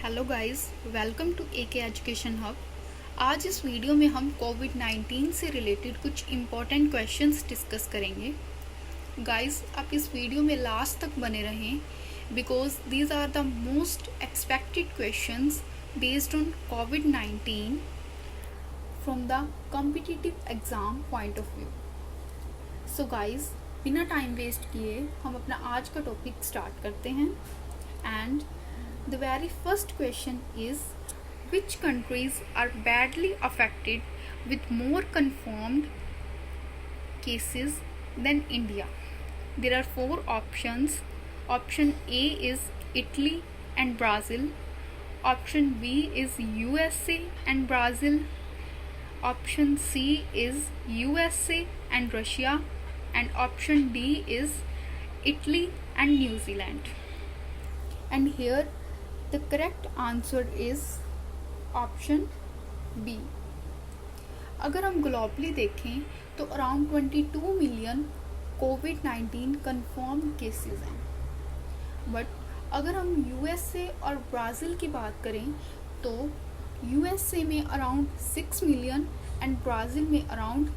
Hello guys, welcome to A K education hub. आज इस video में हम कोविड-19 से रिलेटेड कुछ इम्पोर्टेंट क्वेश्चंस डिस्कस करेंगे। गाइस, आप इस वीडियो में लास्ट तक बने रहें because these are the most expected questions based on कोविड-19 from the competitive exam point of view. So guys, बिना टाइम वेस्ट किए हम अपना आज का टॉपिक स्टार्ट करते हैं। And the very first question is, which countries are badly affected with more confirmed cases than India? There are 4 options. Option A is Italy and Brazil. Option B is USA and Brazil. Option C is USA and Russia. And option D is Italy and New Zealand. And here the correct answer is option B. अगर हम globally देखें तो around 22 million कोविड-19 confirm cases हैं। But अगर हम USA और Brazil की बात करें तो यूएसए में अराउंड 6 मिलियन एंड ब्राज़ील में अराउंड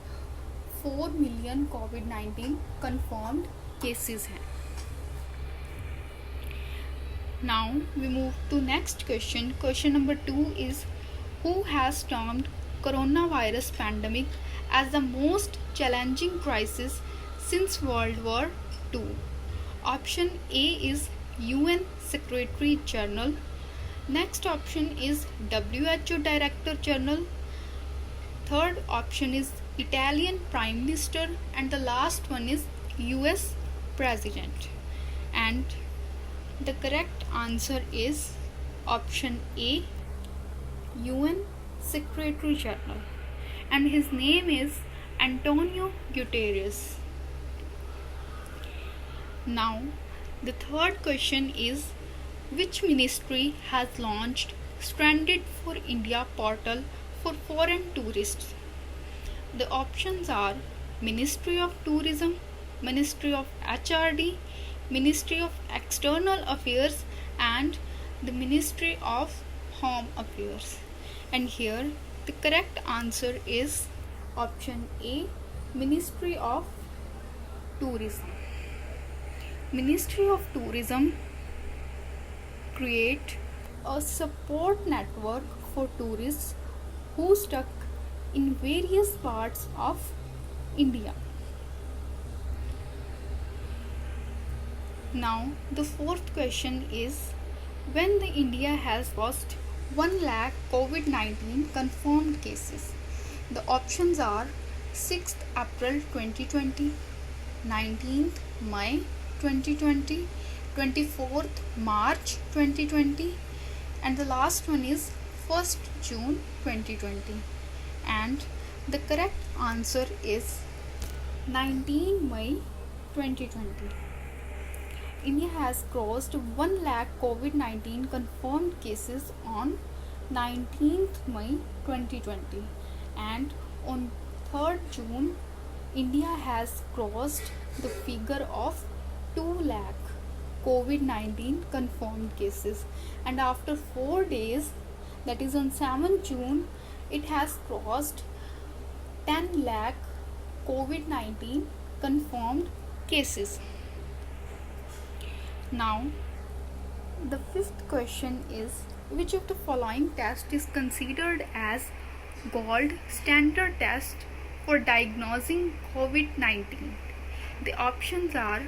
4 मिलियन कोविड-19 कन्फर्म्ड केसेस हैं। Now we move to next question. Question number 2 is, who has termed coronavirus pandemic as the most challenging crisis since World War II? Option A is UN Secretary General. Next option is WHO Director General. Third option is Italian Prime Minister, and the last one is US President. And the correct answer is option A, UN Secretary General, and his name is Antonio Guterres. Now the third question is, which ministry has launched Stranded for India portal for foreign tourists? The options are Ministry of Tourism, Ministry of HRD, Ministry of External Affairs, and the Ministry of Home Affairs. And here the correct answer is option A, Ministry of Tourism. Ministry of Tourism create a support network for tourists who stuck in various parts of India. Now the fourth question is, when the India has passed 1 lakh COVID-19 confirmed cases? The options are 6th April 2020, 19th May 2020, 24th March 2020, and the last one is 1st June 2020. And the correct answer is 19 May 2020. India has crossed 1 lakh COVID-19 confirmed cases on 19th May 2020, and on 3rd June India has crossed the figure of 2 lakh COVID-19 confirmed cases, and after 4 days, that is on 7th June, it has crossed 10 lakh COVID-19 confirmed cases. Now the fifth question is, which of the following test is considered as gold standard test for diagnosing COVID-19? The options are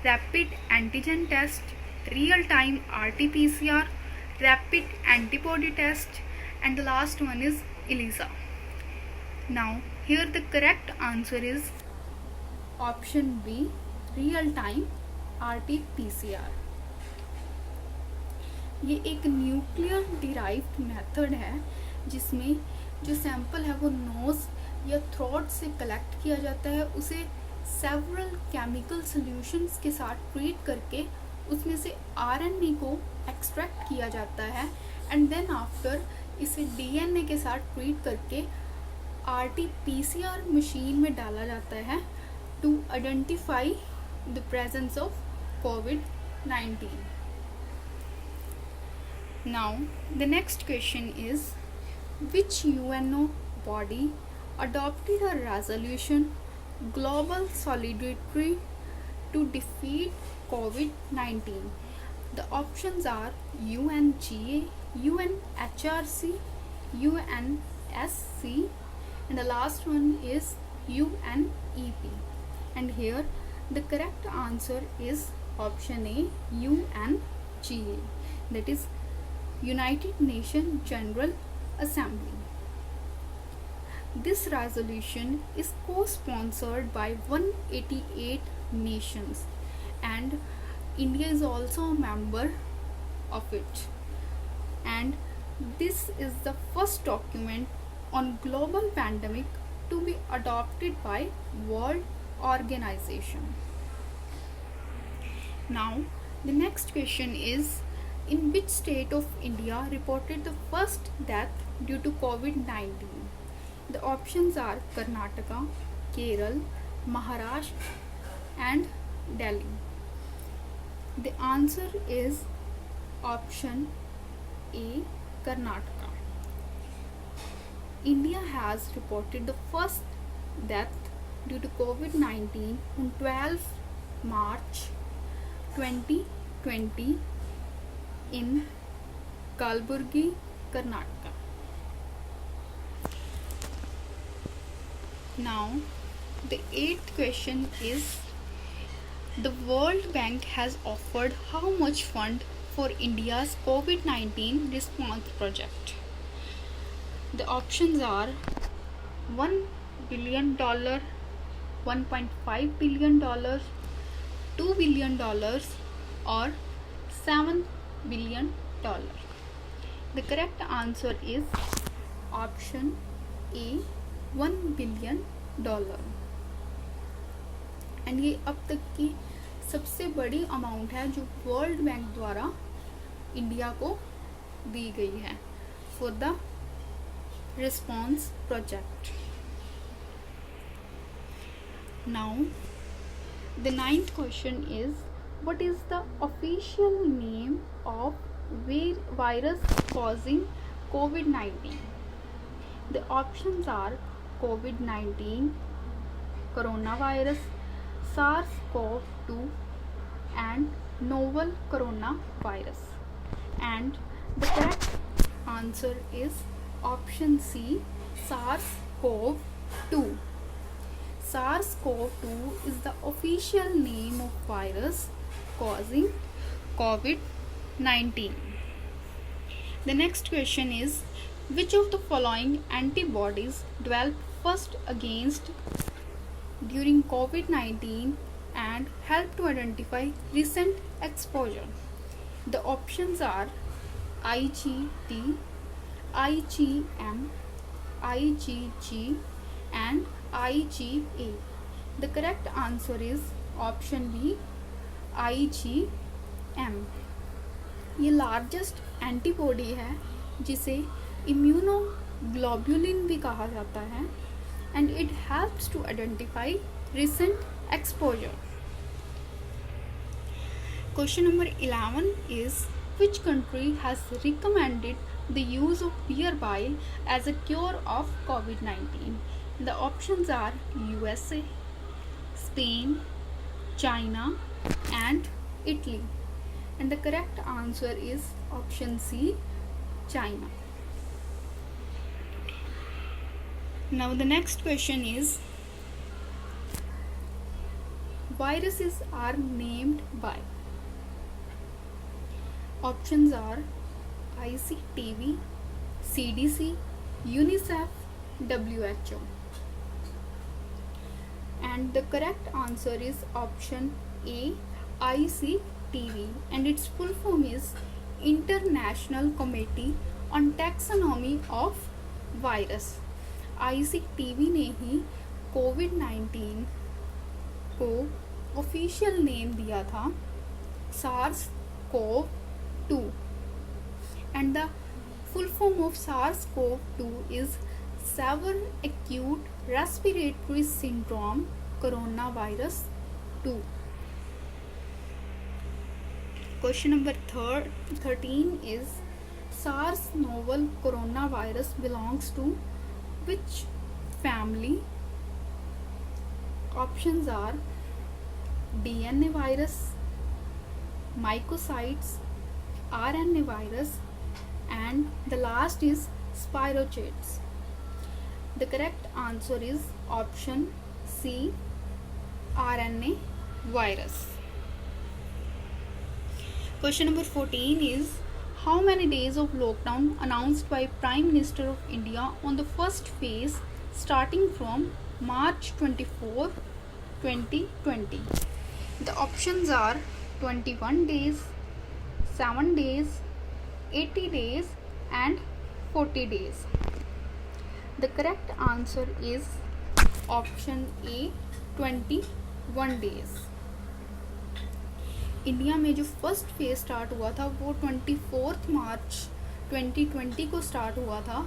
rapid antigen test, real time RT-PCR, rapid antibody test, and the last one is ELISA. Now here the correct answer is option B, real time RT-PCR. ये एक nuclear derived method है जिसमें जो sample है वो knows या throat से collect किया जाता है, उसे सेवरल केमिकल सॉल्यूशंस के साथ ट्रीट करके उसमें से आरएनए को एक्सट्रैक्ट किया जाता है, एंड देन आफ्टर इसे डीएनए के साथ ट्रीट करके आरटी-पीसीआर मशीन में डाला जाता है to identify the presence of COVID-19. Now, the next question is, which UNO body adopted a resolution global solidarity to defeat COVID 19? The options are UNGA, UNHRC, UNSC, and the last one is UNEP. And here the correct answer is option A, UNGA, that is United Nations General Assembly. This resolution is co-sponsored by 188 nations, and India is also a member of it. And this is the first document on global pandemic to be adopted by World Organization. Now, the next question is, in which state of India reported the first death due to COVID-19? The options are Karnataka, Kerala, Maharashtra, and Delhi. The answer is option A, Karnataka. India has reported the first death due to COVID-19 on 12 March 2020 in Kalburgi, Karnataka. Now, the eighth question is, the World Bank has offered how much fund for India's COVID-19 response project? The options are $1 billion, $1.5 billion, $2 billion, or $7 billion. The correct answer is option A, $1 billion. And ये अब तक की सबसे बड़ी amount है जो world bank द्वारा India को दी गई है for the response project. Now the ninth question is, what is the official name of virus causing COVID-19? The options are COVID-19, coronavirus, SARS-CoV-2, and novel coronavirus. And the correct answer is option C, SARS-CoV-2. SARS-CoV-2 is the official name of virus causing COVID-19. The next question is, which of the following antibodies developed first against during COVID-19 and helped to identify recent exposure? The options are IgT, IgM, IgG, and IgA. The correct answer is option B, IgM. ये largest antibody है जिसे immunoglobulin भी कहा जाता है, and it helps to identify recent exposure. Question number 11 is, which country has recommended the use of beer bile as a cure of COVID-19? The options are USA, Spain, China, and Italy. And the correct answer is option C, China. Now the next question is, viruses are named by. Options are ICTV, CDC, UNICEF, WHO. And the correct answer is option A, ICTV, and its full form is International Committee on Taxonomy of Virus. ICTV ने ही COVID-19 को official name दिया था SARS-CoV-2, and the full form of SARS-CoV-2 is Severe Acute Respiratory Syndrome Coronavirus 2. Question number 13 is, SARS novel coronavirus belongs to which family? Options are DNA virus, mycosites, RNA virus, and the last is spirochetes. The correct answer is option C, RNA virus. Question number 14 is, how many days of lockdown announced by Prime Minister of India on the first phase starting from March 24, 2020? The options are 21 days, 7 days, 80 days and 40 days. The correct answer is option A, 21 days. India में जो first phase start हुआ था वो 24 मार्च 2020 को start हुआ था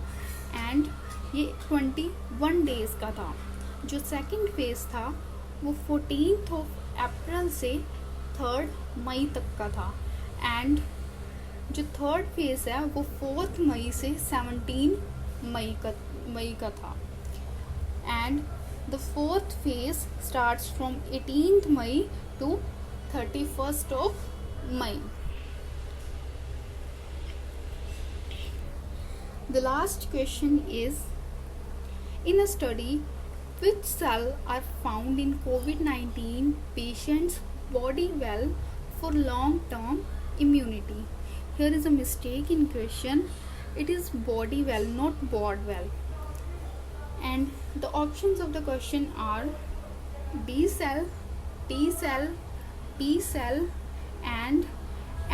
and ये 21 days का था. जो सेकंड फेज था वो 14 अप्रैल से 3 मई तक का था एंड जो थर्ड फेज है वो 4 मई से 17 मई का था and the fourth phase starts from 18th May to 31st of May. The last question is, in a study, which cells are found in COVID-19 patients' body well for long-term immunity? Here is a mistake in question. It is body well, not bod well. And the options of the question are B cell, T cell, T cell and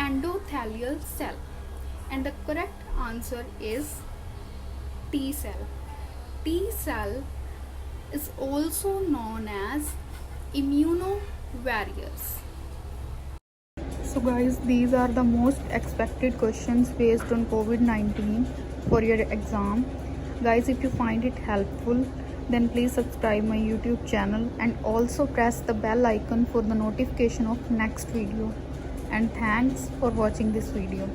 endothelial cell, and the correct answer is T cell. T cell is also known as immunovarriors. So guys, these are the most expected questions based on COVID-19 for your exam. Guys, if you find it helpful, then please subscribe my YouTube channel and also press the bell icon for the notification of next video. And thanks for watching this video.